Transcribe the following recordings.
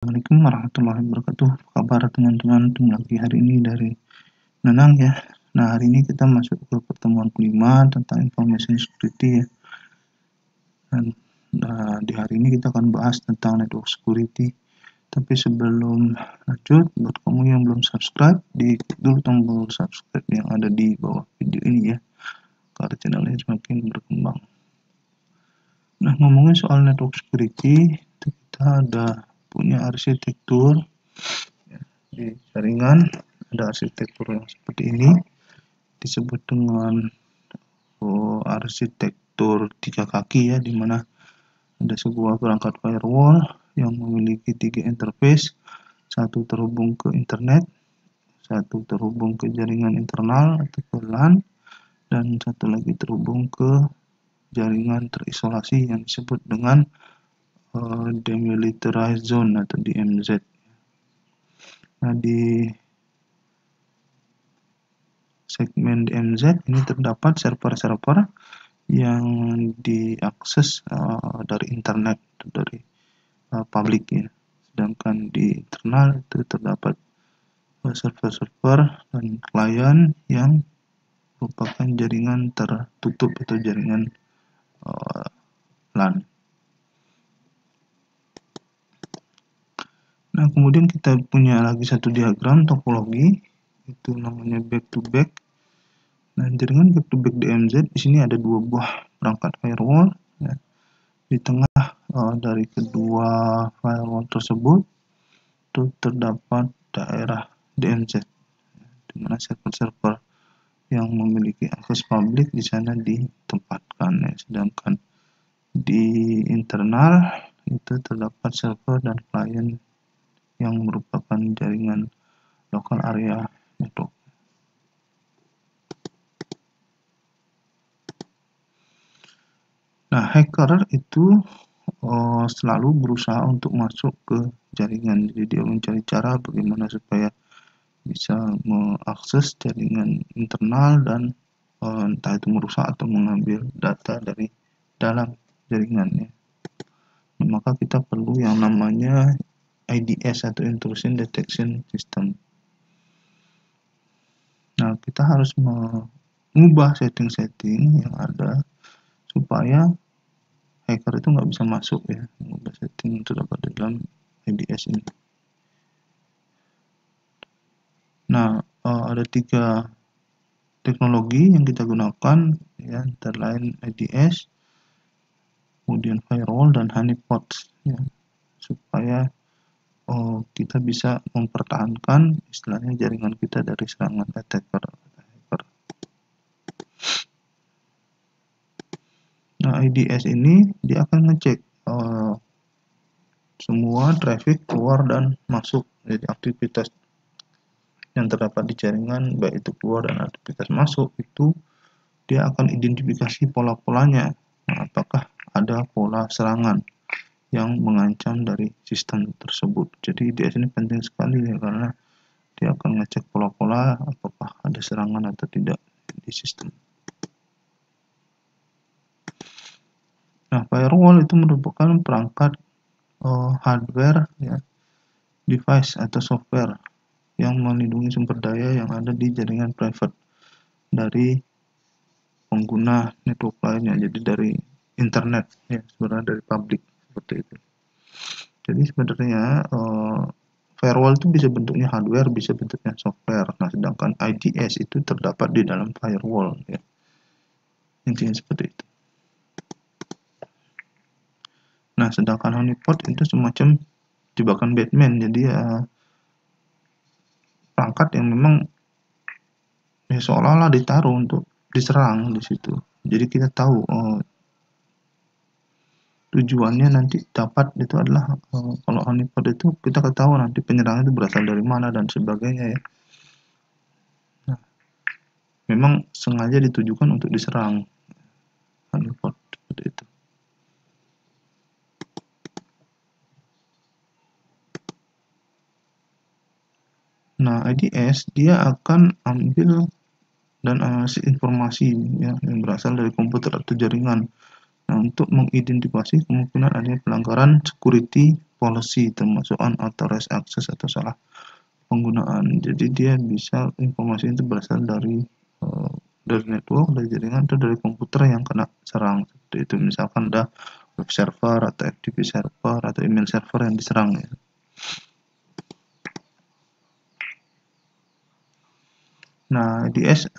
Assalamualaikum warahmatullahi wabarakatuh. Apa kabar teman-teman? Ketemu lagi hari ini dari Nanang ya. Nah, hari ini kita masuk ke pertemuan kelima tentang information security ya. Dan di hari ini kita akan bahas tentang network security. Tapi sebelum lanjut, buat kamu yang belum subscribe, diklik dulu tombol subscribe yang ada di bawah video ini ya, agar channelnya semakin berkembang. Nah, ngomongin soal network security, kita ada punya arsitektur di jaringan. Ada arsitektur yang seperti ini, disebut dengan arsitektur 3 kaki ya, dimana ada sebuah perangkat firewall yang memiliki 3 interface, satu terhubung ke internet, satu terhubung ke jaringan internal atau ke LAN, dan satu lagi terhubung ke jaringan terisolasi yang disebut dengan demilitarized zone atau DMZ. Nah, di segmen DMZ ini terdapat server-server yang diakses dari internet, dari publik ya. Sedangkan di internal itu terdapat server-server dan klien yang merupakan jaringan tertutup atau jaringan LAN. Nah, kemudian kita punya lagi satu diagram topologi, itu namanya back to back. Nah, jaringan back to back DMZ di sini ada 2 buah perangkat firewall ya. Di tengah dari kedua firewall tersebut itu terdapat daerah DMZ, di mana server-server yang memiliki akses publik di sana ditempatkan ya. Sedangkan di internal itu terdapat server dan klien yang merupakan jaringan local area network. Nah, hacker itu selalu berusaha untuk masuk ke jaringan. Jadi dia mencari cara bagaimana supaya bisa mengakses jaringan internal dan entah itu merusak atau mengambil data dari dalam jaringannya. Nah, maka kita perlu yang namanya IDS atau Intrusion Detection System. Nah, kita harus mengubah setting-setting yang ada supaya hacker itu nggak bisa masuk ya, mengubah setting yang terdapat di dalam IDS ini. Nah, ada 3 teknologi yang kita gunakan ya, antara lain IDS, kemudian firewall dan honeypot ya, supaya kita bisa mempertahankan istilahnya jaringan kita dari serangan attacker. Nah, IDS ini dia akan ngecek semua traffic keluar dan masuk, jadi aktivitas yang terdapat di jaringan baik itu keluar dan aktivitas masuk itu dia akan identifikasi pola-polanya. Nah, apakah ada pola serangan yang mengancam dari sistem tersebut. Jadi IDS ini penting sekali ya, karena dia akan ngecek pola-pola apakah ada serangan atau tidak di sistem. Nah, firewall itu merupakan perangkat hardware ya, device atau software yang melindungi sumber daya yang ada di jaringan private dari pengguna network lainnya, jadi dari internet ya, sebenarnya dari publik seperti itu. Jadi sebenarnya firewall itu bisa bentuknya hardware, bisa bentuknya software. Nah, sedangkan IDS itu terdapat di dalam firewall ya. Intinya seperti itu. Nah, sedangkan honeypot itu semacam jebakan Batman. Jadi perangkat yang memang ya seolah-olah ditaruh untuk diserang di situ. Jadi kita tahu tujuannya nanti dapat itu adalah kalau honeypot itu kita ketahui nanti penyerangan itu berasal dari mana dan sebagainya ya. Nah, memang sengaja ditujukan untuk diserang honeypot seperti itu. Nah, IDS dia akan ambil dan analisis informasi ya, yang berasal dari komputer atau jaringan. Nah, untuk mengidentifikasi kemungkinan adanya pelanggaran security policy, termasuk unauthorized access atau salah penggunaan. Jadi dia bisa informasi itu berasal dari network, dari jaringan, atau dari komputer yang kena serang. Seperti itu, misalkan ada web server atau FTP server atau email server yang diserang ya. Nah, IDS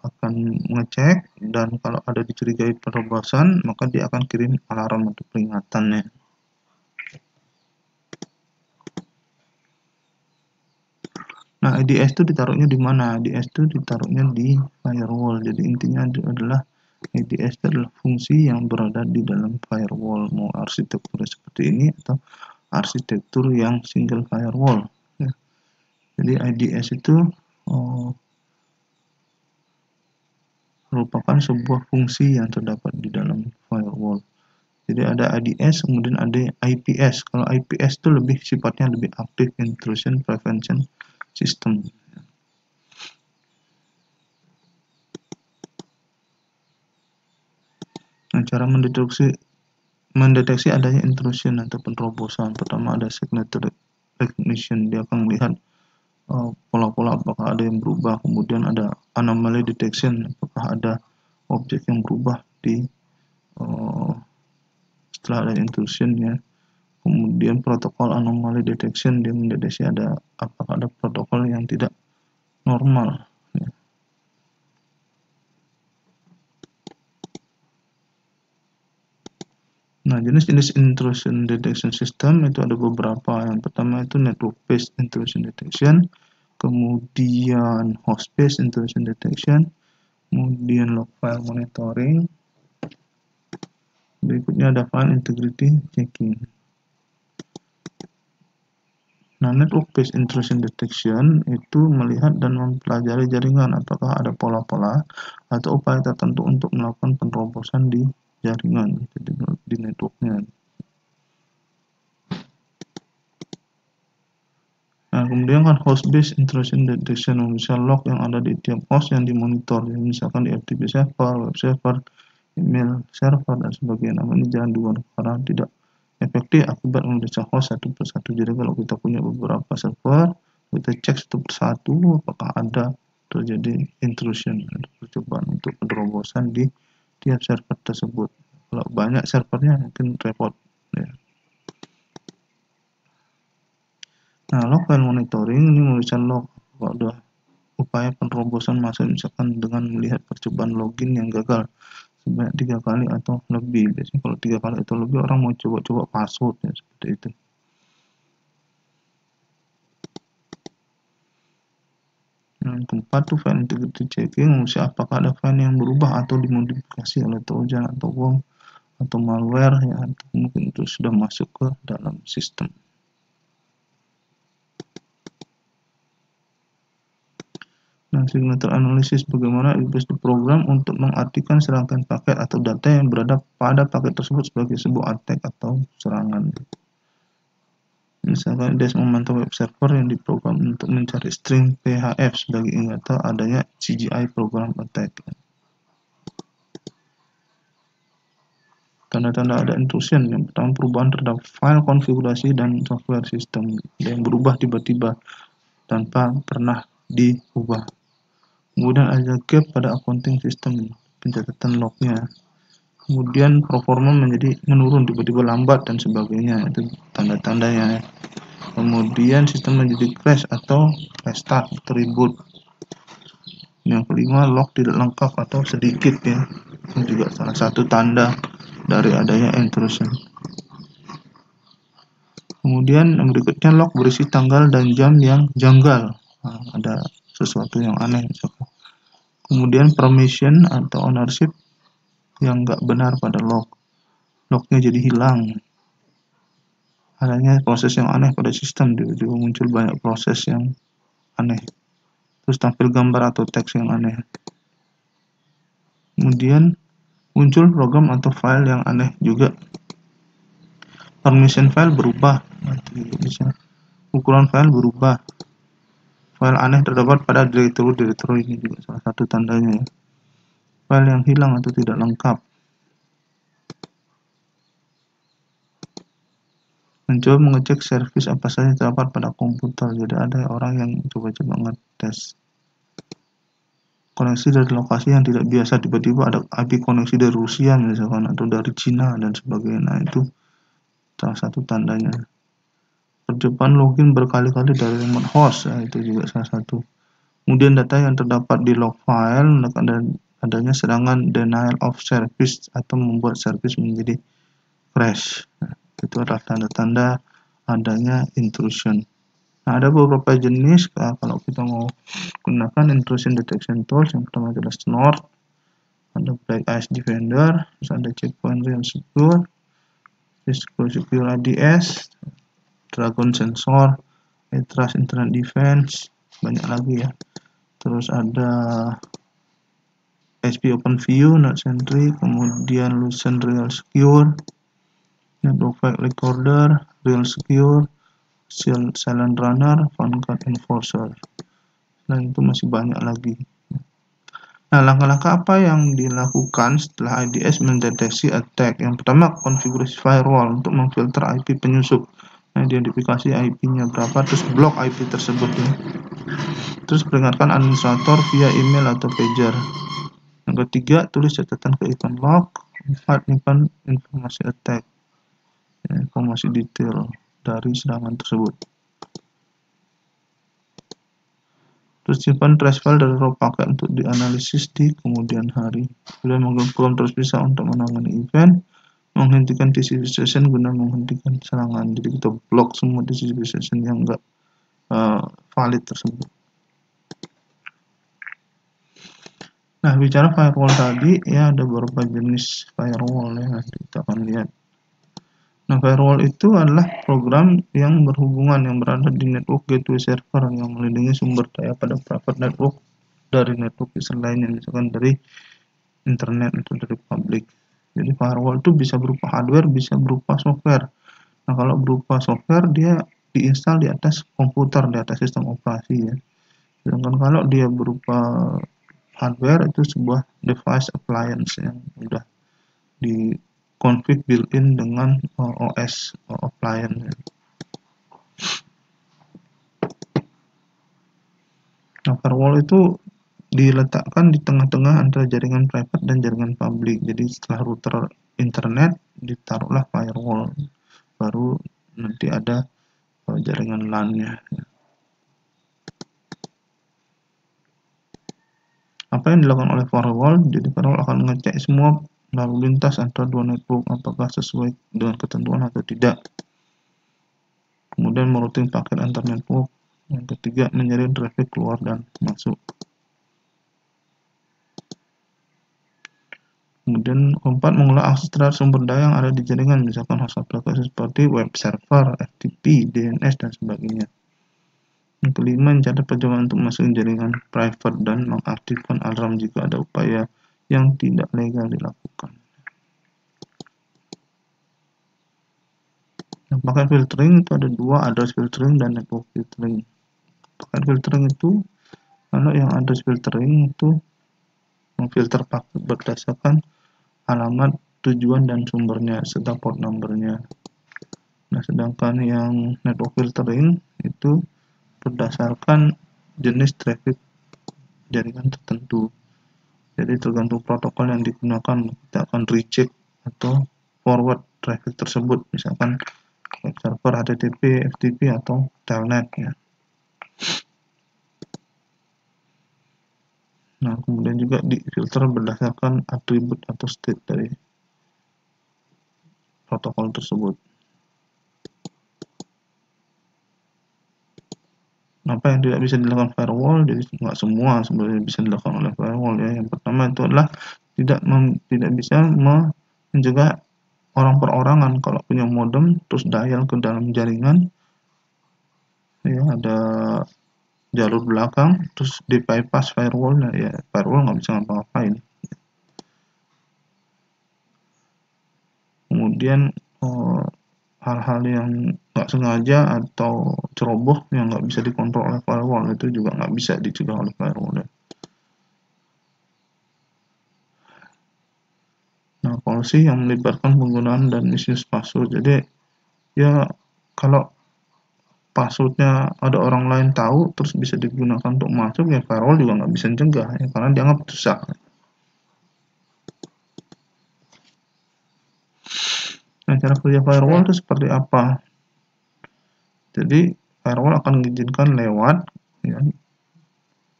akan mengecek, dan kalau ada dicurigai penerobosan, maka dia akan kirim alarm untuk peringatannya. Nah, IDS itu ditaruhnya di mana? IDS itu ditaruhnya di firewall. Jadi intinya adalah IDS itu adalah fungsi yang berada di dalam firewall, mau arsitektur seperti ini atau arsitektur yang single firewall. Ya. Jadi IDS itu merupakan sebuah fungsi yang terdapat di dalam firewall. Jadi ada IDS, kemudian ada IPS. Kalau IPS itu lebih sifatnya lebih aktif, intrusion prevention system. Nah, cara mendeteksi adanya intrusion atau penerobosan. Pertama ada signature recognition, dia akan melihat pola-pola apakah ada yang berubah. Kemudian ada anomaly detection, apakah ada objek yang berubah di setelah ada intrusion ya. Kemudian protokol anomaly detection, dia mendeteksi apakah ada protokol yang tidak normal ya. Nah, jenis-jenis intrusion detection system itu ada beberapa. Yang pertama itu network based intrusion detection, kemudian host based intrusion detection, kemudian log file monitoring, berikutnya ada file integrity checking. Nah, network based intrusion detection itu melihat dan mempelajari jaringan, apakah ada pola-pola atau upaya tertentu untuk melakukan penerobosan di jaringan, di networknya. Nah, kemudian kan host based intrusion detection, misal log yang ada di tiap host yang dimonitor, misalkan di FTP server, web server, email server, dan sebagainya. Namun ini jangan dibuat karena tidak efektif akibat memeriksa host satu persatu. Jadi kalau kita punya beberapa server, kita cek satu persatu apakah ada terjadi intrusion, ada percobaan untuk penerobosan di tiap server tersebut. Kalau banyak servernya mungkin repot ya. Nah, log file monitoring ini menuliskan log kalau ada upaya penerobosan masuk, misalkan dengan melihat percobaan login yang gagal sebanyak 3 kali atau lebih. Biasanya kalau 3 kali atau lebih orang mau coba-coba password ya, seperti itu. Yang keempat tuh file integrity checking, mengusir apakah ada file yang berubah atau dimodifikasi oleh trojan atau worm atau malware ya, atau mungkin itu sudah masuk ke dalam sistem. Nah, signature analysis, bagaimana IPS diprogram untuk mengartikan serangkaian paket atau data yang berada pada paket tersebut sebagai sebuah attack atau serangan. Misalkan IDS memantau web server yang diprogram untuk mencari string PHF sebagai indikator adanya CGI program attack. Tanda-tanda ada intrusion, yang pertama perubahan terhadap file konfigurasi dan software system yang berubah tiba-tiba tanpa pernah diubah. Kemudian ada gap pada accounting system, pencatatan lognya. Kemudian performa menjadi menurun, tiba-tiba lambat dan sebagainya, itu tanda-tandanya. Kemudian sistem menjadi crash atau restart atau reboot. Yang kelima, log tidak lengkap atau sedikit ya, itu juga salah satu tanda dari adanya intrusion. Kemudian yang berikutnya, log berisi tanggal dan jam yang janggal. Nah, ada sesuatu yang aneh misalkan. Kemudian permission atau ownership yang nggak benar pada lognya jadi hilang. Adanya proses yang aneh pada sistem, juga muncul banyak proses yang aneh. Terus tampil gambar atau teks yang aneh. Kemudian muncul program atau file yang aneh juga. Permission file berubah, ukuran file berubah. File aneh terdapat pada direktori ini juga salah satu tandanya ya. File yang hilang atau tidak lengkap. mencoba mengecek servis apa saja terdapat pada komputer. Jadi ada orang yang coba-coba ngetes koneksi dari lokasi yang tidak biasa, tiba-tiba ada IP koneksi dari Rusia misalkan atau dari Cina dan sebagainya. Nah, itu salah satu tandanya. Percobaan login berkali-kali dari remote host, nah, itu juga salah satu. Kemudian data yang terdapat di log file, adanya serangan denial of service atau membuat service menjadi crash. Nah, itu adalah tanda-tanda adanya intrusion. Nah, ada beberapa jenis kalau kita mau gunakan intrusion detection tools. Yang pertama adalah Snort, ada Black Ice Defender, terus ada Checkpoint Real Secure, Cisco Secure ADS, Dragon Sensor, Trust Internet Defense, banyak lagi ya. Terus ada HP OpenView, NetSentry, kemudian Lucent Real Secure, Network File Recorder, Real Secure, Silent Runner, PhoneGuard Enforcer. Nah, itu masih banyak lagi. Nah, langkah-langkah apa yang dilakukan setelah IDS mendeteksi attack? Yang pertama, konfigurasi firewall untuk memfilter IP penyusup. Nah, identifikasi IP-nya berapa, terus blok IP tersebut ya. Terus peringatkan administrator via email atau pager. Yang ketiga, tulis catatan ke event log. 4, nyimpan informasi attack, ya, informasi detail dari serangan tersebut. Terus simpan trace file dari raw paket untuk dianalisis di kemudian hari. Kemudian program terus bisa untuk menangani event, menghentikan TCP session guna menghentikan serangan. Jadi kita blok semua TCP session yang enggak valid tersebut. Nah, bicara firewall tadi ya, ada beberapa jenis firewall ya, nanti kita akan lihat. Nah, firewall itu adalah program yang berhubungan yang berada di network gateway server yang melindungi sumber daya pada private network dari network user lainnya, misalkan dari internet atau dari publik. Jadi firewall itu bisa berupa hardware, bisa berupa software. Nah, kalau berupa software dia diinstal di atas komputer, di atas sistem operasi ya. Sedangkan kalau dia berupa hardware, itu sebuah device appliance yang sudah di config built-in dengan OS appliance. Nah, firewall itu diletakkan di tengah-tengah antara jaringan private dan jaringan publik. Jadi setelah router internet ditaruhlah firewall, baru nanti ada jaringan LAN-nya. Apa yang dilakukan oleh firewall? Jadi firewall akan mengecek semua lalu lintas antara dua network apakah sesuai dengan ketentuan atau tidak. Kemudian merouting paket antar network. Yang ketiga, menyaring traffic keluar dan masuk. Kemudian keempat, mengolah akses terhadap sumber daya yang ada di jaringan, misalkan host aplikasi seperti web server, FTP, DNS, dan sebagainya. Yang kelima, mencatat percobaan untuk masuk jaringan private dan mengaktifkan alarm jika ada upaya yang tidak legal dilakukan. Nah, paket filtering itu ada dua, address filtering dan network filtering. Paket filtering itu, kalau yang address filtering itu memfilter paket berdasarkan alamat tujuan dan sumbernya serta port numbernya. Nah, sedangkan yang network filtering itu berdasarkan jenis traffic jaringan tertentu. Jadi tergantung protokol yang digunakan, kita akan reject atau forward traffic tersebut, misalkan web server, HTTP, FTP, atau telnet ya. Nah, kemudian juga difilter berdasarkan atribut atau state dari protokol tersebut. Apa yang tidak bisa dilakukan firewall? Jadi nggak semua sebenarnya bisa dilakukan oleh firewall ya. Yang pertama itu adalah tidak bisa mencegah orang perorangan. Kalau punya modem terus dial ke dalam jaringan ya, ada jalur belakang terus di bypass firewall, ya firewall nggak bisa ngapa-ngapain. Kemudian hal-hal yang nggak sengaja atau ceroboh yang nggak bisa dikontrol oleh firewall itu juga nggak bisa dicegah oleh firewall ya. Nah, policy yang melibatkan penggunaan dan misuse password. Jadi ya Kalau passwordnya ada orang lain tahu terus bisa digunakan untuk masuk, ya firewall juga nggak bisa cegah ya, karena dianggap rusak. Nah, cara kerja firewall itu seperti apa? Jadi firewall akan mengizinkan lewat ya,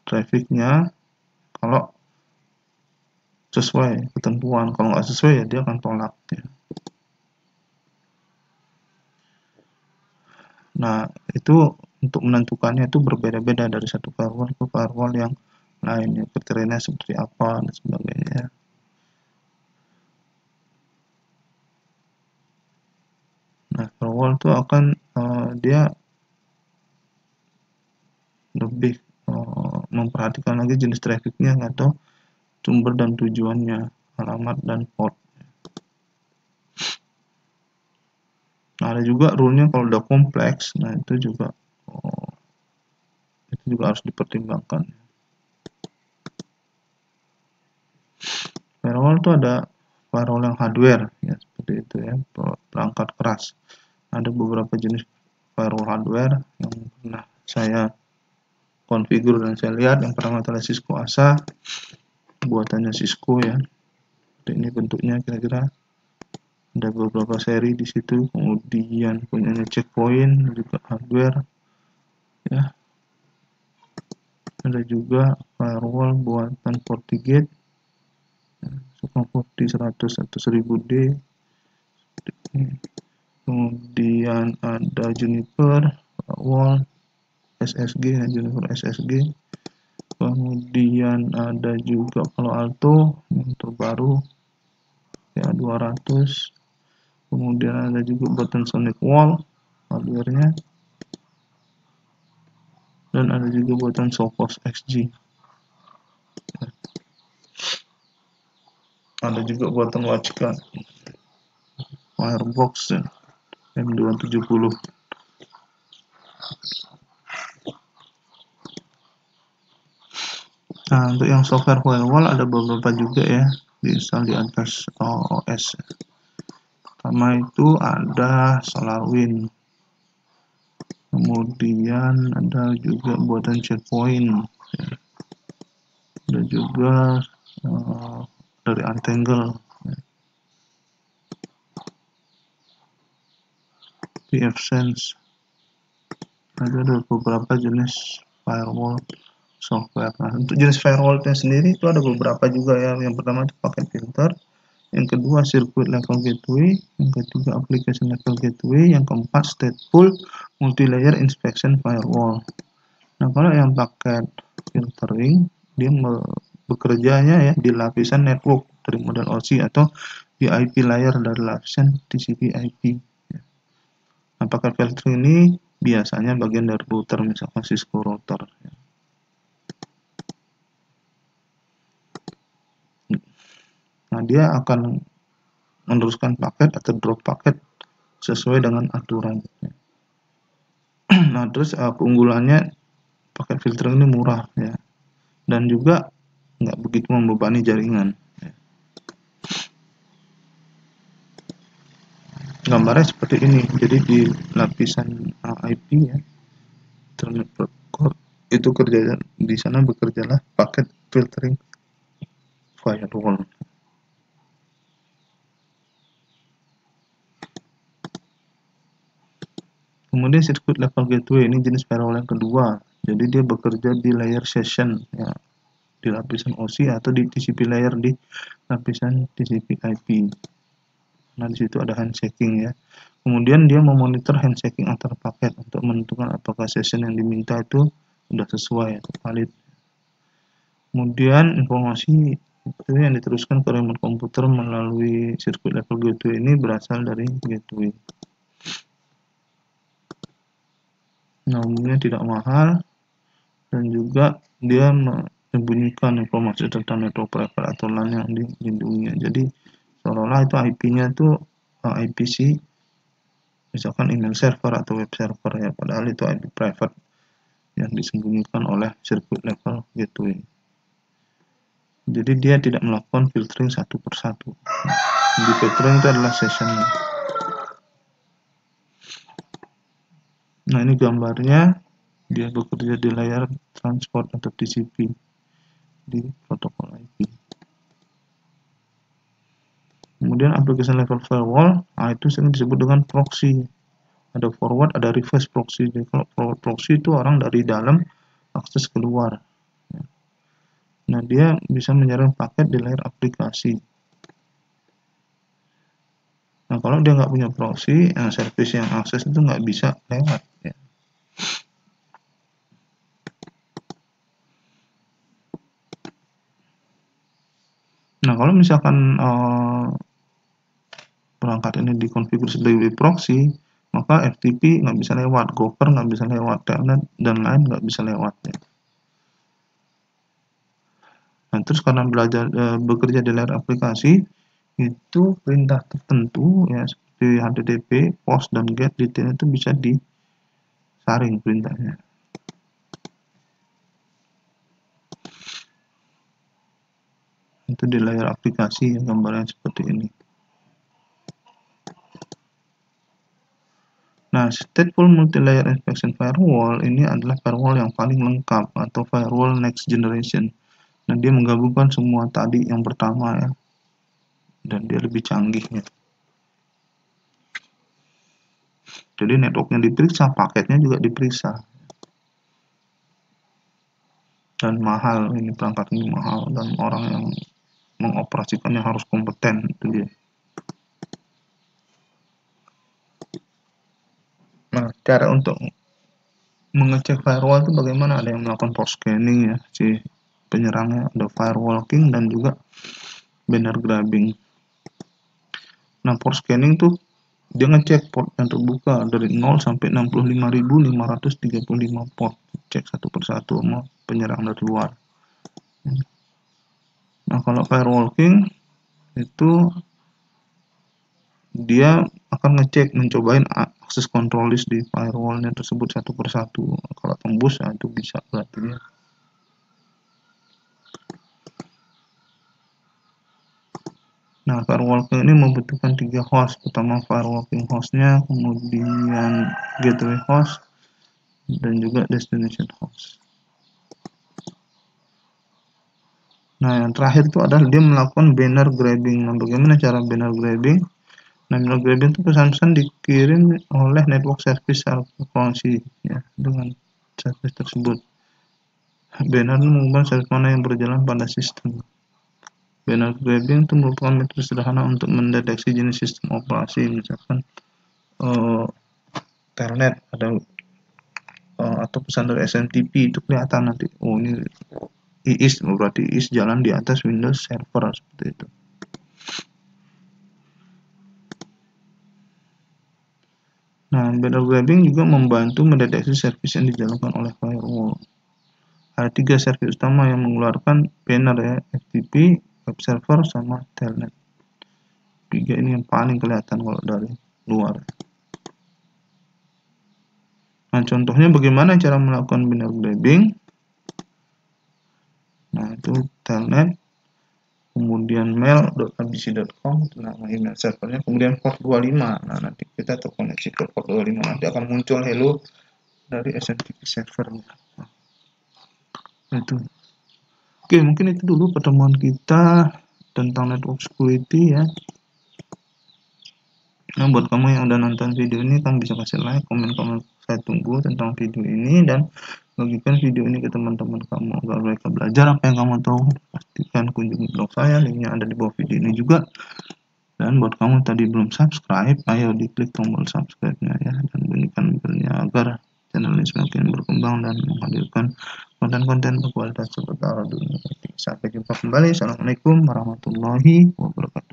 trafficnya kalau sesuai ketentuan. Kalau nggak sesuai ya dia akan tolak ya. Nah, itu untuk menentukannya itu berbeda-beda dari satu firewall ke firewall yang lainnya, kriterianya seperti apa dan sebagainya. Nah, firewall itu akan dia lebih memperhatikan lagi jenis trafficnya atau sumber dan tujuannya, alamat dan port. Nah, ada juga rule-nya kalau udah kompleks, nah itu juga harus dipertimbangkan. Firewall itu ada firewall yang hardware ya, seperti itu ya, perangkat keras. Ada beberapa jenis firewall hardware yang pernah saya konfigur dan saya lihat. Yang pertama adalah Cisco ASA, buatannya Cisco ya. Ini bentuknya kira-kira ada beberapa seri di situ. Kemudian punyanya Checkpoint juga hardware ya. Ada juga firewall buatan FortiGate, Suka Forti 100 atau 1000D. Kemudian ada Juniper firewall SSG ya, Juniper SSG. Kemudian ada juga Palo Alto yang terbaru ya 200. Kemudian ada juga Button Sonic Wall hardware-nya, dan ada juga buatan Sophos XG. Ada juga buatan Watchguard Firebox ya, M270. Nah, untuk yang software firewall ada beberapa juga ya, diinstal di atas OS. Pertama itu ada SolarWinds. Kemudian ada juga buatan Checkpoint. Ada juga dari Untangle, pfSense. Ada beberapa jenis firewall software. Nah, untuk jenis firewall-nya sendiri itu ada beberapa juga ya. Yang pertama itu paket filter, yang kedua circuit level gateway, yang ketiga application level gateway, yang keempat stateful multi-layer inspection firewall. Nah, kalau yang paket filtering dia bekerjanya ya di lapisan network dari model OSI atau di IP layer dari lapisan TCP/IP. Nah, paket filtering ini biasanya bagian dari router, misalkan Cisco router. Nah, dia akan meneruskan paket atau drop paket sesuai dengan aturan. Nah, terus keunggulannya paket filtering ini murah ya, dan juga nggak begitu membebani jaringan. Gambarnya seperti ini. Jadi di lapisan IP ya, Internet Protocol itu kerja di sana bekerjalah paket filtering firewall. Kemudian circuit level gateway ini jenis firewall yang kedua. Jadi dia bekerja di layer session ya, di lapisan OSI atau di TCP layer di lapisan TCP/IP. Nah, di situ ada handshaking ya. Kemudian dia memonitor handshaking antar paket untuk menentukan apakah session yang diminta itu sudah sesuai atau valid. Kemudian informasi itu yang diteruskan ke remote komputer melalui circuit level gateway ini berasal dari gateway. Nah, umumnya tidak mahal dan juga dia menyembunyikan informasi tentang network private atau LAN yang dilindunginya. Jadi seolah-olah itu IP-nya itu IPC, misalkan email server atau web server ya, padahal itu IP private yang disembunyikan oleh circuit level gateway. Jadi dia tidak melakukan filtering satu persatu. Di filtering itu adalah sessionnya. Nah, ini gambarnya, dia bekerja di layar transport atau TCP di protokol IP. Kemudian application level firewall, itu sering disebut dengan proxy. Ada forward, ada reverse proxy. Jadi kalau forward proxy itu orang dari dalam akses keluar. Nah, dia bisa menjaring paket di layar aplikasi. Nah, kalau dia nggak punya proxy, service yang akses itu nggak bisa lewat. Ya. Nah, kalau misalkan perangkat ini dikonfigurasi sebagai proxy, maka FTP nggak bisa lewat, Gopher nggak bisa lewat, Telnet dan lain nggak bisa lewat. Ya. Nah, terus karena bekerja di layar aplikasi, itu perintah tertentu ya seperti HTTP, POST dan GET detail itu bisa disaring perintahnya. Itu di layar aplikasi yang gambarnya seperti ini. Nah, stateful multilayer inspection firewall ini adalah firewall yang paling lengkap atau firewall next generation. Nah, dia menggabungkan semua tadi yang pertama ya, dan dia lebih canggih ya. Jadi networknya diperiksa, paketnya juga diperiksa. Dan mahal, ini perangkat ini mahal, dan orang yang mengoperasikannya harus kompeten, itu dia. Nah, cara untuk mengecek firewall itu bagaimana? Ada yang melakukan port scanning ya, si penyerangnya, ada firewalking dan juga banner grabbing. Nah, port scanning tuh dia ngecek port yang terbuka dari 0 sampai 65.535 port, cek satu persatu sama penyerang dari luar. Nah, kalau firewalking itu dia akan ngecek, mencobain akses control list di firewallnya tersebut satu persatu. Kalau tembus, ya itu bisa berarti ya. Nah, firewalking ini membutuhkan 3 host. Pertama firewalking hostnya, kemudian gateway host, dan juga destination host. Nah, yang terakhir itu adalah dia melakukan banner grabbing. Nah, bagaimana cara banner grabbing? Nah, banner grabbing itu pesan-pesan dikirim oleh network service proxy ya, dengan service tersebut. Banner mengubah service mana yang berjalan pada sistem. Banner grabbing itu merupakan metode sederhana untuk mendeteksi jenis sistem operasi, misalkan Telnet ada atau pesan dari SMTP itu kelihatan nanti. Oh, ini IIS, berarti IIS jalan di atas Windows Server seperti itu. Nah, banner grabbing juga membantu mendeteksi service yang dijalankan oleh firewall. Ada 3 service utama yang mengeluarkan banner ya, FTP, web server, sama Telnet. 3 ini yang paling kelihatan kalau dari luar. Nah, contohnya bagaimana cara melakukan banner grabbing. Nah, itu Telnet, kemudian mail.abc.com, itu nama email servernya, kemudian port 25. Nah, nanti kita terkoneksi ke port 25, nanti akan muncul hello dari SMTP servernya. Nah, itu. Oke, mungkin itu dulu pertemuan kita tentang network security ya. Nah, buat kamu yang udah nonton video ini, kamu bisa kasih like, komen-komen, saya tunggu tentang video ini, dan bagikan video ini ke teman-teman kamu agar mereka belajar apa yang kamu tahu. Pastikan kunjungi blog saya, linknya ada di bawah video ini juga. Dan buat kamu tadi belum subscribe, ayo diklik tombol subscribe-nya ya, dan bunyikan belnya agar channel ini semakin berkembang dan menghadirkan konten-konten berkualitas seputar dunia. Sampai jumpa kembali. Assalamualaikum warahmatullahi wabarakatuh.